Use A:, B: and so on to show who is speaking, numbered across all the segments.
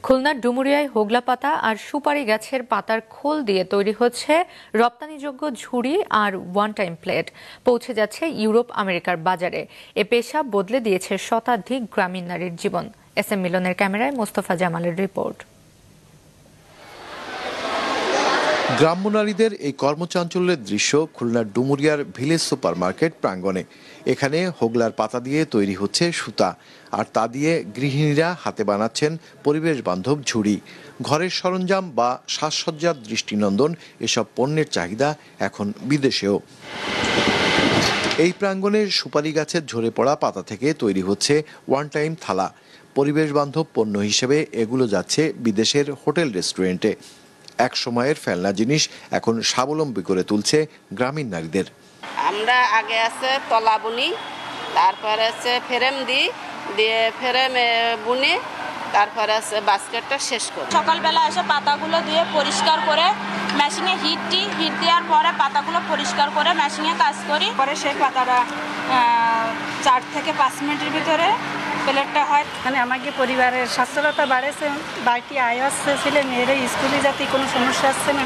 A: খুলনার ডুমুরিয়ায় হোগলা পাতা আর সুপারি গাছের পাতার খোল দিয়ে তৈরি হচ্ছে রপ্তানিযোগ্য ঝুড়ি আর ওয়ান টাইম প্লেট। পৌঁছে যাচ্ছে ইউরোপ আমেরিকার বাজারে। এ পেশা বদলে দিয়েছে শতাধিক গ্রামীণ নারীর জীবন। এস এম মিলনের ক্যামেরায় মোস্তফা জামালের রিপোর্ট।
B: গ্রাম্য নারীদের এই কর্মচাঞ্চল্যের দৃশ্য খুলনার ডুমুরিয়ার ভিলেজ সুপার মার্কেট প্রাঙ্গণে। এখানে হোগলার পাতা দিয়ে তৈরি হচ্ছে সুতা, আর তা দিয়ে গৃহিণীরা হাতে বানাচ্ছেন পরিবেশ বান্ধব ঝুড়ি। ঘরের সরঞ্জাম বা সাজসজ্জার দৃষ্টিনন্দন এসব পণ্যের চাহিদা এখন বিদেশেও। এই প্রাঙ্গণের সুপারি গাছের ঝরে পড়া পাতা থেকে তৈরি হচ্ছে ওয়ান টাইম থালা। পরিবেশ বান্ধব পণ্য হিসেবে এগুলো যাচ্ছে বিদেশের হোটেল রেস্টুরেন্টে। এক সময়ের ফেলনা জিনিস এখন স্বাবলম্বী করে তুলছে গ্রামীণ নারীদের।
C: আমরা আগে আছে তলা বুনি, তারপরে আছে ফ্রেম দিয়ে ফ্রেমে বুনি, তারপরে আছে বাস্কেটটা শেষ করি।
D: সকালবেলা এসে পাতাগুলো দিয়ে পরিষ্কার করে মেশিনে হিট দেওয়ার পরে পাতাগুলো পরিষ্কার করে মেশিনে কাজ করি। পরে সেই পাতাটা 4 থেকে 5 মিনিটের ভিতরে প্লেটটা হয়।
E: মানে আমাকে পরিবারের স্বাস্থ্যতা বাড়েছে, বাড়তি আয় আসছে, ছেলে মেয়েরা স্কুলে যাতে কোনো সমস্যা আসছে না।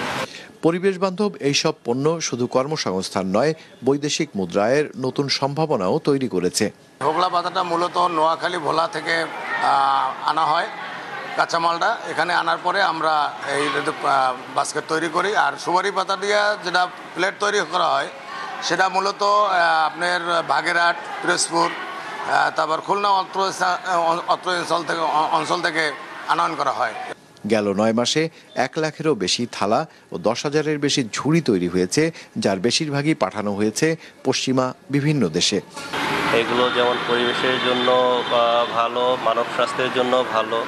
B: পরিবেশ বান্ধব এইসব পণ্য শুধু কর্মসংস্থান নয়, বৈদেশিক মুদ্রায়ের নতুন সম্ভাবনাও তৈরি করেছে।
F: হোগলা পাতাটা মূলত নোয়াখালী ভোলা থেকে আনা হয় কাঁচামালটা। এখানে আনার পরে আমরা এই বাস্কেট তৈরি করি। আর সুপারি পাতা দিয়ে যেটা প্লেট তৈরি করা হয় সেটা মূলত আপনার বাগেরহাট, পিরোজপুর, তারপর খুলনা অত্র অঞ্চল থেকে আনয়ন করা হয়।
B: গেল 9 মাসে 1 লাখেরও বেশি থালা ও 10,000-এর বেশি ঝুড়ি তৈরি হয়েছে, যার বেশিরভাগই পাঠানো হয়েছে পশ্চিমা বিভিন্ন দেশে।
G: এগুলো যেমন পরিবেশের জন্য ভালো, মানব স্বাস্থ্যের জন্য ভালো,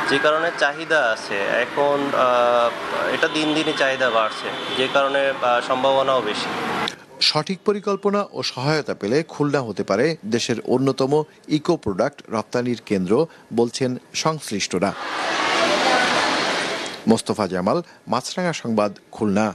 G: যে কারণে চাহিদা আছে। এখন এটা দিন দিনই চাহিদা বাড়ছে, যে কারণে সম্ভাবনাও বেশি।
B: সঠিক পরিকল্পনা ও সহায়তা পেলে খুলনা হতে পারে দেশের অন্যতম ইকো প্রোডাক্ট রপ্তানির কেন্দ্র, বলছেন সংশ্লিষ্টরা। মোস্তফা জামাল, মাছরাঙা সংবাদ, খুলনা।